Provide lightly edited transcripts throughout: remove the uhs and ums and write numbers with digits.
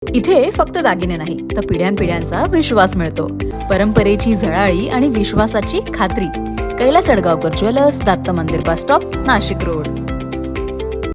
इथे फक्त दागिने नाही तर पिढ्यानपिढ्यांचा विश्वास मिळतो. परंपरेची झळाळी आणि विश्वासाची खात्री. कैलास अडगावकर ज्वेलर्स, दत्त मंदिर बस स्टॉप, नाशिक रोड.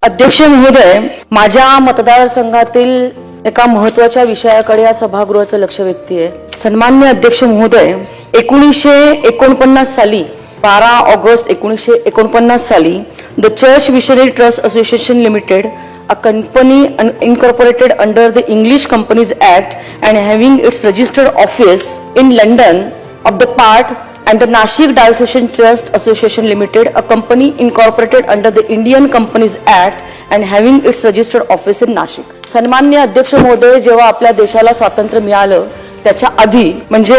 अध्यक्ष महोदय, माझ्या मतदारसंघातील एका महत्त्वाच्या विषयाकडे या सभागृहाचं लक्ष वेधते. सन्माननीय अध्यक्ष महोदय, 1949 साली 12 ऑगस्ट 1949 साली the church missionary trust association limited, a company incorporated under the English Companies Act and having its registered office in London of the part, and the Nashik Diocesan Trust Association Limited, a company incorporated under the Indian Companies Act and having its registered office in Nashik. सन्माननीय अध्यक्ष महोदय, जेव्हा आपल्या देशाला स्वातंत्र्य मिळालं त्याच्या आधी म्हणजे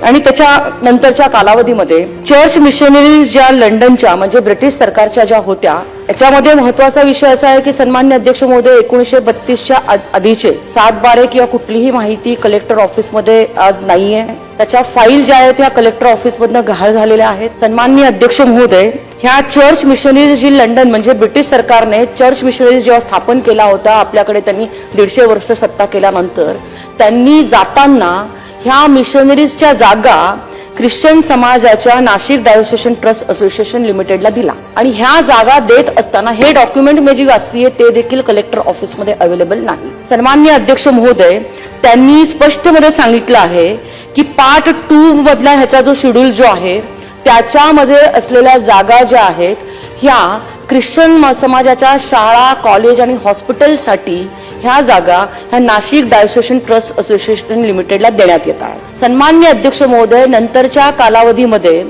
आणि त्याच्या नंतरच्या कालावधीमध्ये चर्च मिशनरीज ज्या लंडनच्या म्हणजे ब्रिटिश सरकारच्या ज्या होत्या, याच्यामध्ये महत्त्वाचा विषय असा आहे की सन्माननीय अध्यक्ष महोदय, 1932च्या आधीचे 7/12 किंवा कुठलीही माहिती कलेक्टर ऑफिसमध्ये आज नाहीये. त्याच्या फाईल ज्या आहेत त्या कलेक्टर ऑफिसमधनं गहाळ झालेल्या आहेत. सन्माननीय अध्यक्ष महोदय, ह्या चर्च मिशनरीज जी लंडन म्हणजे ब्रिटिश सरकारने चर्च मिशनरीज जेव्हा स्थापन केला होता, आपल्याकडे त्यांनी 150 वर्ष सत्ता केल्यानंतर त्यांनी जाताना ह्या मिशनरीजच्या जागा ख्रिश्चन समाजाच्या नाशिक डायोसेशन ट्रस्ट असोसिएशन लिमिटेडला दिला. आणि ह्या जागा देत असताना हे डॉक्युमेंट मी जी वाचतीये ते देखील कलेक्टर ऑफिसमध्ये अवेलेबल नाही. सन्माननीय अध्यक्ष महोदय, त्यांनी स्पष्टपणे सांगितलं आहे की पार्ट 2 मधला ह्याचा जो शेड्यूल जो आहे त्याच्यामध्ये असलेल्या जागा ज्या आहेत ह्या ख्रिश्चन समाजाच्या शाळा, कॉलेज आणि हॉस्पिटलसाठी ह्या जागा ह्या नाशिक डायोसेशन ट्रस्ट असोसिएशन लिमिटेडला देण्यात येत आहेत. सन्माननीय अध्यक्ष महोदय, नंतरच्या कालावधीमध्ये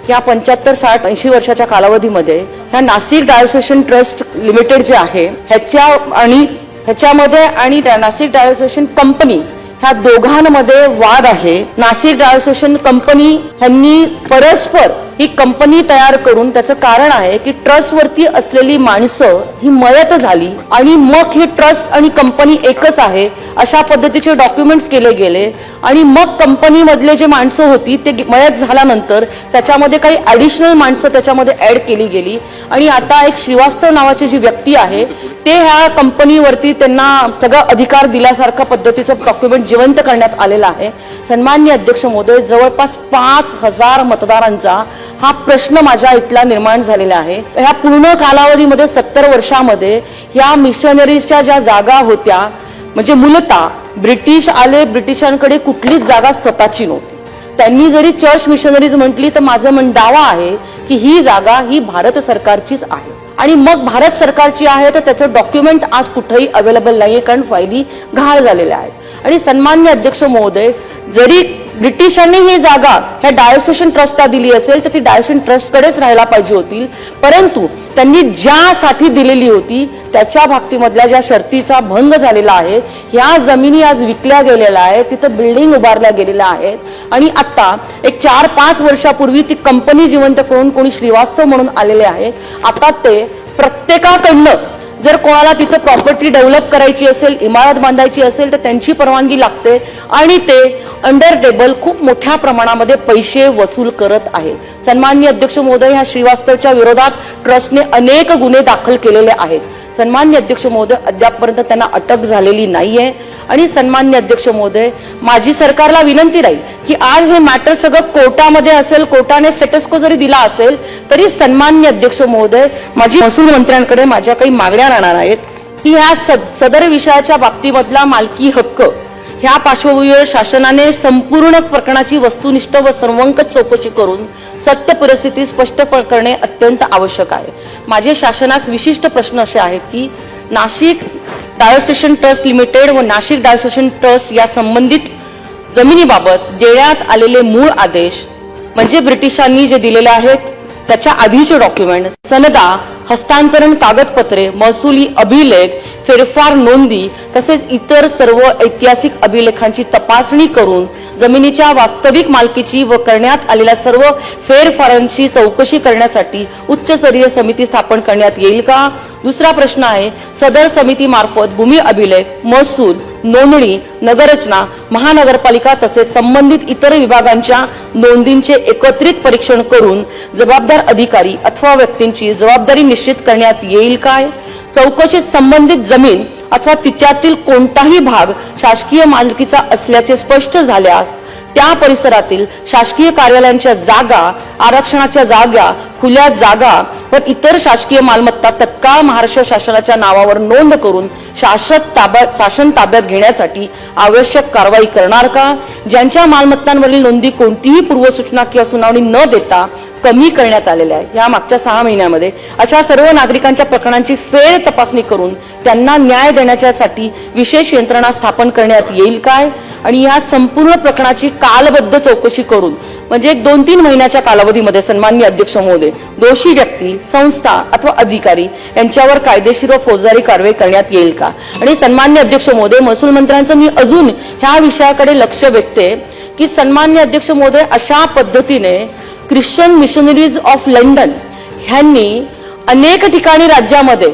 या 75, 60, 80 वर्षाच्या कालावधीमध्ये ह्या नाशिक डायोसेशन ट्रस्ट लिमिटेड जे आहे ह्याच्यामध्ये आणि त्या नाशिक डायोसेशन कंपनी ह्या दोघांमध्ये वाद आहे. नाशिक डायोसेशन कंपनी ह्यांनी परस्पर ही कंपनी तयार करून, त्याचं कारण आहे की ट्रस्ट वरती असलेली माणसं ही मयत झाली आणि मग ही ट्रस्ट आणि कंपनी एकच आहे अशा पद्धतीचे डॉक्युमेंट्स केले गेले. आणि मग कंपनी मधले जे माणसं होती ते मयत झाल्यानंतर त्याच्यामध्ये काही ऍडिशनल माणसं त्याच्यामध्ये ऍड केली गेली. आणि आता एक श्रीवास्तव नावाची जी व्यक्ती आहे ते ह्या कंपनीवरती त्यांना सगळं अधिकार दिल्यासारख्या पद्धतीचं डॉक्युमेंट जिवंत करण्यात आलेलं आहे. सन्माननीय अध्यक्ष महोदय, जवळपास 5000 मतदारांचा हा प्रश्न माझ्या इथला निर्माण झालेला आहे. ह्या पूर्ण कालावधीमध्ये 70 वर्षामध्ये या मिशनरीजच्या ज्या जागा होत्या म्हणजे मूलतः ब्रिटिश आले, ब्रिटिशांकडे कुठलीच जागा स्वतःची नव्हती. त्यांनी जरी चर्च मिशनरीज म्हटली तर माझं दावा आहे की ही जागा ही भारत सरकारचीच आहे. आणि मग भारत सरकारची आहे तर त्याचं डॉक्युमेंट आज कुठेही अवेलेबल नाहीये, कारण फायली गहाळ झालेल्या आहेत. आणि सन्माननीय अध्यक्ष महोदय, जरी ब्रिटिशांनी ही जागा ह्या डायोसेशन ट्रस्टला दिली असेल तर ती डायोसेशन ट्रस्टकडेच राहायला पाहिजे होती, परंतु त्यांनी ज्यासाठी दिलेली होती त्याच्या बाबतीमधल्या ज्या शर्तीचा भंग झालेला आहे, ह्या जमिनी आज विकल्या गेलेल्या आहेत, तिथं बिल्डिंग उभारल्या गेलेल्या आहेत. आणि आता एक 4-5 वर्षापूर्वी ती कंपनी जिवंत करून कोणी श्रीवास्तव म्हणून आलेले आहेत. आता ते प्रत्येकाकडनं जर कोणाला तिथं प्रॉपर्टी डेव्हलप करायची असेल, इमारत बांधायची असेल तर त्यांची परवानगी लागते आणि ते अंडर टेबल खूप मोठ्या प्रमाणामध्ये पैसे वसूल करत आहे. सन्माननीय अध्यक्ष महोदय, ह्या श्रीवास्तवच्या विरोधात ट्रस्टने अनेक गुन्हे दाखल केलेले आहेत. सन्माननीय अध्यक्ष महोदय, अद्यापपर्यंत त्यांना अटक झालेली नाहीये. आणि सन्माननीय अध्यक्ष महोदय, माझी सरकारला विनंती राहील की आज हे मॅटर सगळं कोर्टामध्ये असेल, कोर्टाने स्टेटस को जरी दिला असेल तरी सन्माननीय अध्यक्ष महोदय, माझी महसूल मंत्र्यांकडे माझ्या काही मागण्या राहणार आहेत की ह्या सदर विषयाच्या बाबतीमधला मालकी हक्क ह्या पार्श्वभूमीवर शासनाने संपूर्ण प्रकरणाची वस्तुनिष्ठ व सर्वंकष चौकशी करून सत्य परिस्थिती स्पष्ट करणे अत्यंत आवश्यक आहे. माझे शासनास विशिष्ट प्रश्न असे आहेत की नाशिक डायोसेशन ट्रस्ट लिमिटेड व नाशिक डायोसेशन ट्रस्ट या संबंधित जमिनीबाबत देण्यात आलेले मूळ आदेश म्हणजे ब्रिटिशांनी जे दिलेले आहेत त्याच्या आधीचे डॉक्युमेंट, सनदा, हस्तांतरण कागदपत्रे, महसुली अभिलेख, फेरफार नोंदी तसेच इतर सर्व ऐतिहासिक अभिलेखांची तपासणी करून जमिनीच्या वास्तविक मालकीची व करण्यात आलेल्या सर्व फेरफारांची चौकशी करण्यासाठी उच्चस्तरीय समिती स्थापन करण्यात येईल का? दुसरा प्रश्न आहे, सदर समितीमार्फत भूमी अभिलेख, महसूल, नोंदणी, नगररचना, महानगरपालिका तसेच संबंधित इतर विभागांच्या नोंदींचे एकत्रित परीक्षण करून जबाबदार अधिकारी अथवा व्यक्तींची जबाबदारी निश्चित करण्यात येईल काय? चौकशीत संबंधित जमीन अथवा तिच्यातील कोणताही भाग शासकीय मालकीचा असल्याचे स्पष्ट झाल्यास त्या परिसरातील शासकीय कार्यालयांच्या जागा, आरक्षणाच्या जागा, खुल्या जागा व इतर शासकीय मालमत्ता तत्काळ महाराष्ट्र शासनाच्या नावावर नोंद करून शासन ताब्यात घेण्यासाठी आवश्यक कारवाई करणार का? ज्यांच्या मालमत्तांवरील नोंदी कोणतीही पूर्वसूचना किंवा सुनावणी न देता कमी करण्यात आलेल्या आहे, या मागच्या 6 महिन्यामध्ये अशा सर्व नागरिकांच्या प्रकरणांची फेर तपासणी करून त्यांना न्याय देण्यासाठी विशेष यंत्रणा स्थापन करण्यात येईल काय? आणि या संपूर्ण प्रकरणाची कालबद्ध चौकशी करून म्हणजे 2-3 महिन्याच्या कालावधीमध्ये सन्माननीय अध्यक्ष महोदय दोषी व्यक्ती, संस्था अथवा अधिकारी यांच्यावर कायदेशीर व फौजदारी कारवाई करण्यात येईल का? आणि सन्माननीय अध्यक्ष महोदय, महसूल मंत्र्यांचं मी अजून ह्या विषयाकडे लक्ष वेधते की सन्माननीय अध्यक्ष महोदय, अशा पद्धतीने ख्रिश्चन मिशनरीज ऑफ लंडन ह्यांनी अनेक ठिकाणी राज्यामध्ये,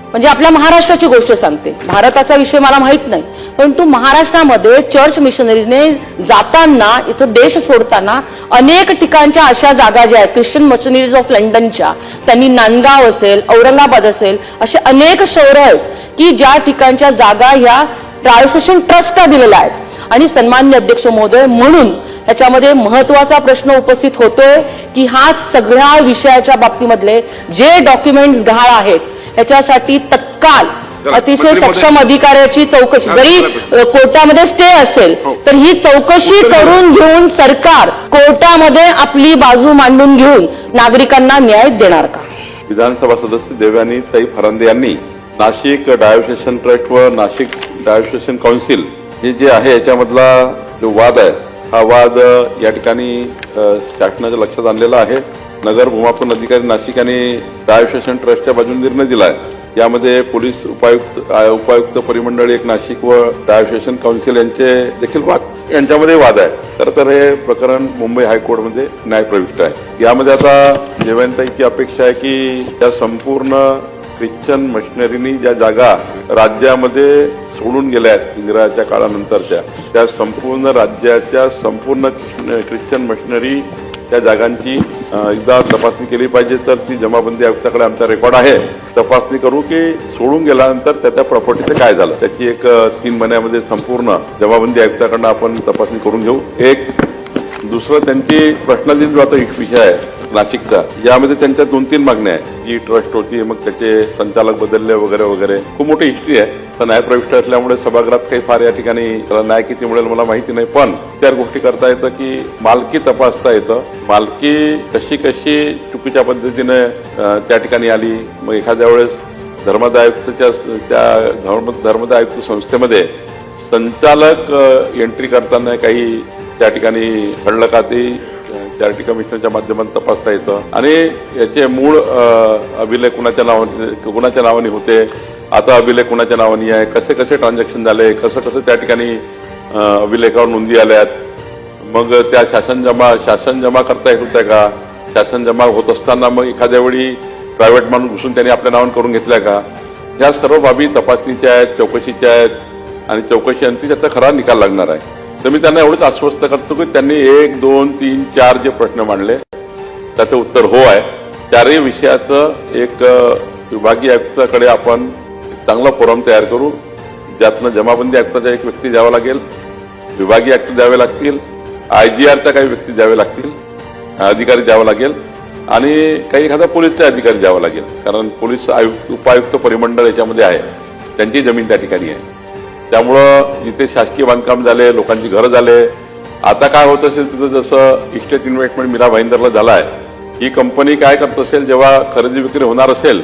म्हणजे आपल्या महाराष्ट्राची गोष्ट सांगते, भारताचा विषय मला माहित नाही, परंतु महाराष्ट्रामध्ये चर्च मिशनरीजने जाताना, इथं देश सोडताना अनेक ठिकाणच्या अशा जागा ज्या आहेत ख्रिश्चन मिशनरीज ऑफ लंडनच्या, त्यांनी नांदगाव असेल, औरंगाबाद असेल, असे अनेक शहरं आहेत की ज्या ठिकाणच्या जागा ह्या ट्रायोसेशन ट्रस्टला दिलेल्या आहेत. आणि सन्माननीय अध्यक्ष महोदय, म्हणून त्याच्यामध्ये महत्वाचा प्रश्न उपस्थित होतोय की हा सगळ्या विषयाच्या बाबतीमधले जे डॉक्युमेंट्स गहाळ आहेत त्याच्यासाठी तत्काल अतिशय सक्षम अधिकाऱ्याची चौकशी, जरी कोर्टामध्ये स्टे असेल तर ही चौकशी करून घेऊन सरकार कोर्टामध्ये आपली बाजू मांडून घेऊन नागरिकांना न्याय देणार का? विधानसभा सदस्य देवयानी ताई फरांदे यांनी नाशिक डायोसेशन ट्रस्ट व नाशिक डायोसेशन काउन्सिल हे जे आहे याच्यामधला जो वाद आहे, हा वाद या ठिकाणी शासनाच्या लक्षात आणलेला आहे. नगर भूमापन अधिकारी नाशिक यांनी डायोसेशन ट्रस्टच्या बाजूने निर्णय दिला आहे. यामध्ये पोलीस उपायुक्त परिमंडळ एक नाशिक व डायोसेशन काउन्सिल यांच्यामध्ये वाद आहे. खरं तर हे प्रकरण मुंबई हायकोर्टमध्ये न्यायप्रविष्ट आहे. यामध्ये आता देवयानीताईची अपेक्षा आहे की त्या संपूर्ण ख्रिश्चन मशिनरीनी ज्या जागा राज्यामध्ये सोडून गेल्या आहेत इंग्रजाच्या काळानंतरच्या, त्या संपूर्ण राज्याच्या संपूर्ण ख्रिश्चन मशिनरी त्या जागांची एकदा तपासणी केली पाहिजे. तर ती जमाबंदी आयुक्ताकडे आमचा रेकॉर्ड आहे, तपासणी करू की सोडून गेल्यानंतर त्या प्रॉपर्टीचं काय झालं, त्याची एक 3 महिन्यामध्ये संपूर्ण जमाबंदी आयुक्ताकडनं आपण तपासणी करून घेऊ. एक दुसरं त्यांची प्रश्नाधीन जो आता विषय आहे नाशिकचा, यामध्ये त्यांच्या 2-3 मागण्या आहेत. जी ट्रस्ट होती, मग त्याचे संचालक बदलले वगैरे वगैरे, खूप मोठी हिस्ट्री आहे. तर न्यायप्रविष्ट असल्यामुळे सभागृहात काही फार या ठिकाणी न्याय किती मिळेल मला माहिती नाही, पण त्या गोष्टी करता येतं की मालकी तपासता येतं. मालकी कशी चुकीच्या पद्धतीने त्या ठिकाणी आली, मग एखाद्या वेळेस धर्मदाय आयुक्त संस्थेमध्ये संचालक एंट्री करताना काही त्या ठिकाणी घडलं का, ते चॅरिटी कमिशनच्या माध्यमातून तपासता येतं. आणि याचे मूळ अभिलेख कुणाच्या नावाने होते, आता अभिलेख कुणाच्या नावाने आहे, कसे ट्रान्झॅक्शन झाले, कसं त्या ठिकाणी अभिलेखावर नोंदी आल्यात, मग त्या शासन जमा करता येत होत्या का, शासन जमा होत असताना मग एखाद्या वेळी प्रायव्हेट माणूस घुसून त्यांनी आपल्या नावाने करून घेतल्या का, या सर्व बाबी तपासणीच्या आहेत, चौकशीच्या आहेत. आणि चौकशी अंती त्याचा खरा निकाल लागणार आहे. तर मी त्यांना एवढंच आश्वस्त करतो की त्यांनी 1, 2, 3, 4 जे प्रश्न मांडले त्याचं उत्तर हो आहे. 4ही विषयाचं एक विभागीय आयुक्ताकडे आपण चांगला फोरम तयार करू, ज्यातनं जमाबंदी आयुक्ताचा एक व्यक्ती द्यावा लागेल, विभागीय आयुक्त द्यावे लागतील, IGRच्या काही व्यक्ती द्यावे लागतील, अधिकारी द्यावा लागेल, आणि काही एखादा पोलीसचा अधिकारी द्यावा लागेल. कारण पोलीस उपायुक्त परिमंडळ याच्यामध्ये आहे, त्यांची जमीन त्या ठिकाणी आहे. त्यामुळं जिथे शासकीय बांधकाम झाले, लोकांची घरं झाले, आता काय होत असेल तिथं जसं इस्टेट इन्व्हेस्टमेंट मीरा भाईंदरला झाला आहे, ही कंपनी काय करत असेल, जेव्हा खरेदी विक्री होणार असेल,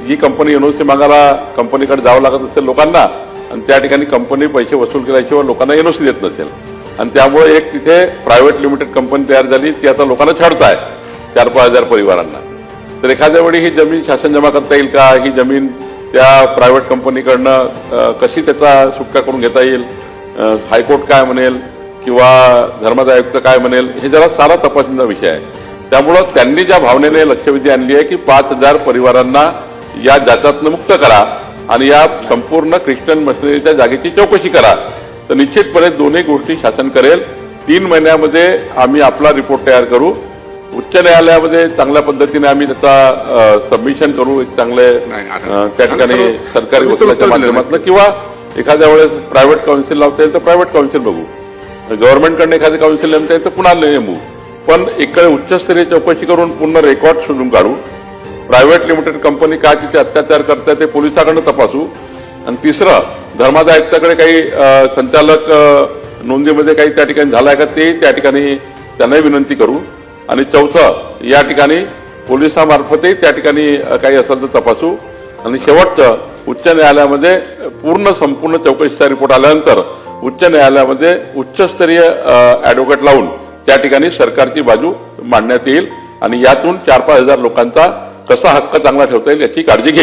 ही कंपनी NOC मागायला कंपनीकडे जावं लागत असेल लोकांना, आणि त्या ठिकाणी कंपनी पैसे वसूल केल्याशिवाय लोकांना NOC देत नसेल, आणि त्यामुळे एक तिथे प्रायव्हेट लिमिटेड कंपनी तयार झाली, ती आता लोकांना छाडताय 4-5 हजार परिवारांना. तर एखाद्या वेळी ही जमीन शासन जमा करता येईल का, ही जमीन त्या प्रायव्हेट कंपनीकडनं कशी त्याचा सुटका करून घेता येईल, हायकोर्ट काय म्हणेल किंवा धर्मदाय आयुक्त काय म्हणेल, हे जरा सारा तपासणीचा विषय आहे. त्यामुळं त्यांनी ज्या भावनेने लक्षवेधी आणली आहे की 5,000 परिवारांना या जाचातनं मुक्त करा आणि या संपूर्ण ख्रिश्चन मशिनरीच्या जागेची चौकशी करा, तर निश्चितपणे दोन्ही गोष्टी शासन करेल. 3 महिन्यामध्ये आम्ही आपला रिपोर्ट तयार करू उच्च न्यायालयामध्ये चांगल्या पद्धतीने आम्ही त्याचा सबमिशन करू एक चांगले त्या ठिकाणी सरकारी वकिलाच्या माध्यमातून किंवा एखाद्या वेळेस प्रायव्हेट काउन्सिल लावता येईल तर प्रायव्हेट काउन्सिल बघू, गव्हर्नमेंटकडनं एखादी काउन्सिल नेमता येईल तर पुन्हा नेमू, पण इकडे उच्चस्तरीय चौकशी करून पूर्ण रेकॉर्ड शोधून काढू. प्रायव्हेट लिमिटेड कंपनी काय तिथे अत्याचार करतात ते पोलिसांकडनं तपासू. आणि तिसरं, धर्मादाय आयुक्ताकडे काही संचालक नोंदीमध्ये काही त्या ठिकाणी झालाय का ते त्या ठिकाणी त्यांनाही विनंती करू. आणि चौथं, या ठिकाणी पोलिसांमार्फतही त्या ठिकाणी काही असेल तर तपासू. आणि शेवटचं, उच्च न्यायालयामध्ये संपूर्ण चौकशीचा रिपोर्ट आल्यानंतर उच्च न्यायालयामध्ये उच्चस्तरीय ऍडव्होकेट लावून त्या ठिकाणी सरकारची बाजू मांडण्यात येईल आणि यातून 4-5 हजार लोकांचा कसा हक्क चांगला ठेवता येईल याची काळजी घेईल.